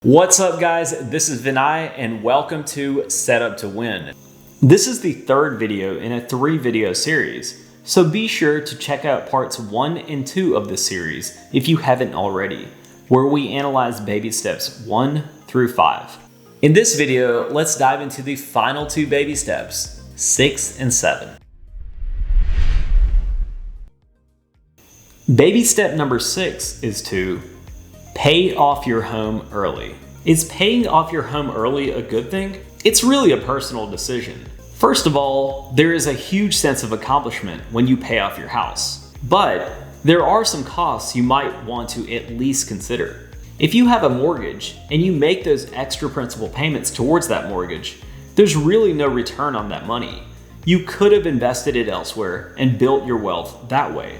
What's up, guys? This is Vinay and welcome to Set Up to Win. This is the third video in a 3-video series, so be sure to check out parts 1 and 2 of this series if you haven't already, where we analyze baby steps 1 through 5. In this video, let's dive into the final 2 baby steps, 6 and 7. Baby step number 6 is to pay off your home early. Is paying off your home early a good thing? It's really a personal decision. First of all, there is a huge sense of accomplishment when you pay off your house. But there are some costs you might want to at least consider. If you have a mortgage and you make those extra principal payments towards that mortgage, there's really no return on that money. You could have invested it elsewhere and built your wealth that way.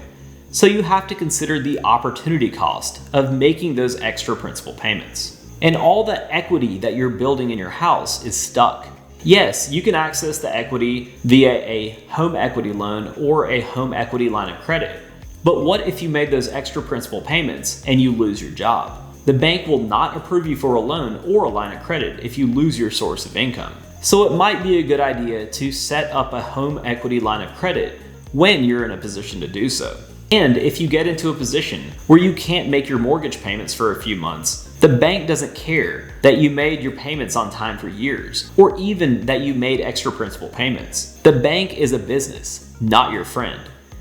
So you have to consider the opportunity cost of making those extra principal payments. And all the equity that you're building in your house is stuck. Yes, you can access the equity via a home equity loan or a home equity line of credit. But what if you made those extra principal payments and you lose your job? The bank will not approve you for a loan or a line of credit if you lose your source of income. So it might be a good idea to set up a home equity line of credit when you're in a position to do so. And if you get into a position where you can't make your mortgage payments for a few months, the bank doesn't care that you made your payments on time for years, or even that you made extra principal payments. The bank is a business, not your friend.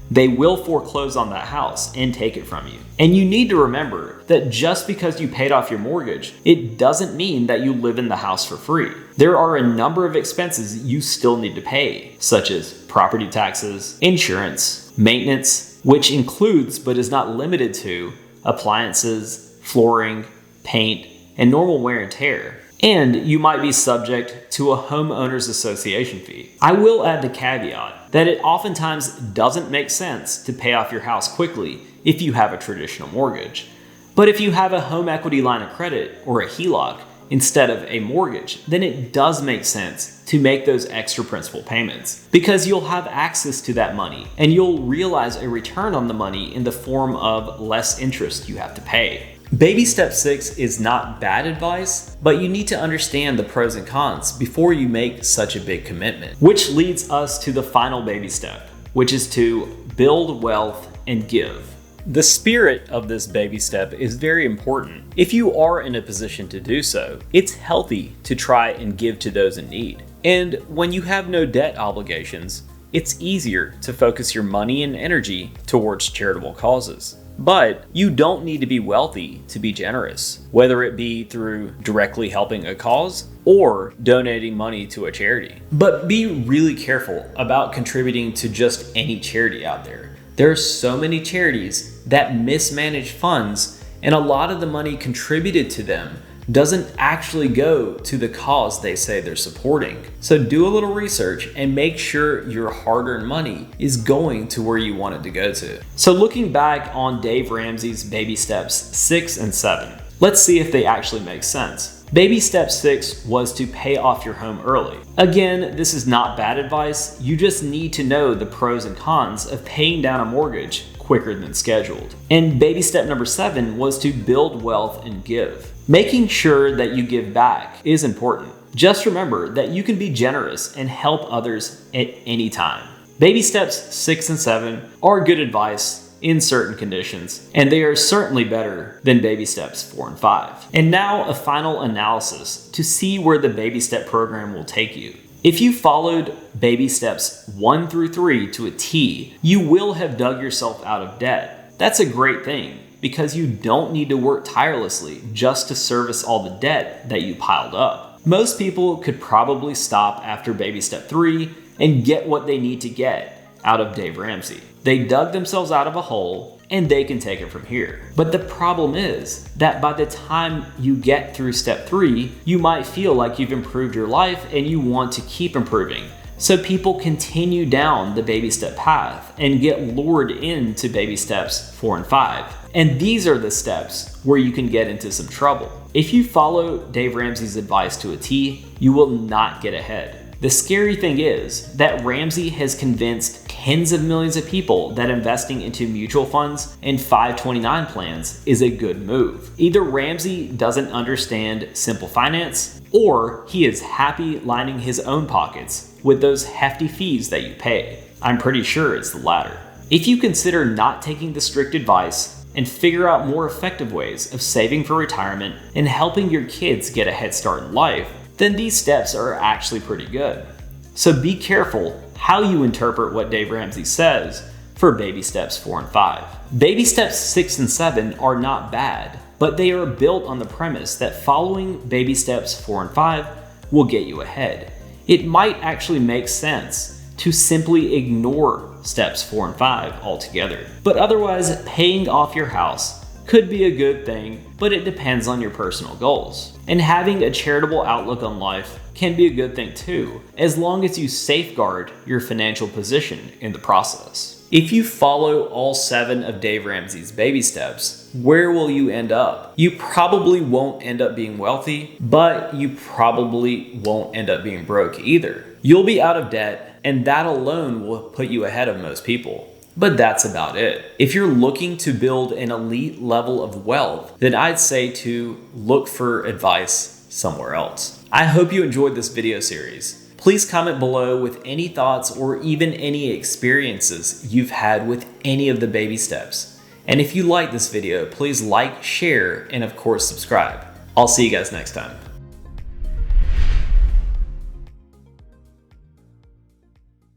They will foreclose on that house and take it from you. And you need to remember that just because you paid off your mortgage, it doesn't mean that you live in the house for free. There are a number of expenses you still need to pay, such as property taxes, insurance, maintenance, which includes but is not limited to appliances, flooring, paint, and normal wear and tear. And you might be subject to a homeowners association fee. I will add the caveat that it oftentimes doesn't make sense to pay off your house quickly if you have a traditional mortgage. But if you have a home equity line of credit or a HELOC instead of a mortgage, then it does make sense to make those extra principal payments because you'll have access to that money and you'll realize a return on the money in the form of less interest you have to pay. Baby step 6 is not bad advice, but you need to understand the pros and cons before you make such a big commitment. Which leads us to the final baby step, which is to build wealth and give. The spirit of this baby step is very important. If you are in a position to do so, it's healthy to try and give to those in need. And when you have no debt obligations, it's easier to focus your money and energy towards charitable causes. But you don't need to be wealthy to be generous, whether it be through directly helping a cause or donating money to a charity. But be really careful about contributing to just any charity out there. There are so many charities that mismanage funds, and a lot of the money contributed to them doesn't actually go to the cause they say they're supporting. So do a little research and make sure your hard-earned money is going to where you want it to go to. So looking back on Dave Ramsey's baby steps 6 and 7, let's see if they actually make sense. Baby step 6 was to pay off your home early. Again, this is not bad advice. You just need to know the pros and cons of paying down a mortgage quicker than scheduled. And baby step number 7 was to build wealth and give. Making sure that you give back is important. Just remember that you can be generous and help others at any time. Baby steps 6 and 7 are good advice in certain conditions, and they are certainly better than baby steps 4 and 5. And now a final analysis to see where the baby step program will take you. If you followed baby steps 1 through 3 to a T, you will have dug yourself out of debt. That's a great thing because you don't need to work tirelessly just to service all the debt that you piled up. Most people could probably stop after baby step 3 and get what they need to get out of Dave Ramsey. They dug themselves out of a hole and they can take it from here. But the problem is that by the time you get through step 3, you might feel like you've improved your life and you want to keep improving. So people continue down the baby step path and get lured into baby steps 4 and 5. And these are the steps where you can get into some trouble. If you follow Dave Ramsey's advice to a T, you will not get ahead. The scary thing is that Ramsey has convinced tens of millions of people that investing into mutual funds and 529 plans is a good move. Either Ramsey doesn't understand simple finance, or he is happy lining his own pockets with those hefty fees that you pay. I'm pretty sure it's the latter. If you consider not taking the strict advice and figure out more effective ways of saving for retirement and helping your kids get a head start in life, then these steps are actually pretty good. So be careful how you interpret what Dave Ramsey says for baby steps 4 and 5. Baby steps 6 and 7 are not bad, but they are built on the premise that following baby steps 4 and 5 will get you ahead. It might actually make sense to simply ignore steps 4 and 5 altogether. But otherwise, paying off your house could be a good thing, but it depends on your personal goals. And having a charitable outlook on life can be a good thing too, as long as you safeguard your financial position in the process. If you follow all 7 of Dave Ramsey's baby steps, where will you end up? You probably won't end up being wealthy, but you probably won't end up being broke either. You'll be out of debt, and that alone will put you ahead of most people. But that's about it. If you're looking to build an elite level of wealth, then I'd say to look for advice somewhere else. I hope you enjoyed this video series. Please comment below with any thoughts or even any experiences you've had with any of the baby steps. And if you like this video, please like, share, and of course subscribe. I'll see you guys next time.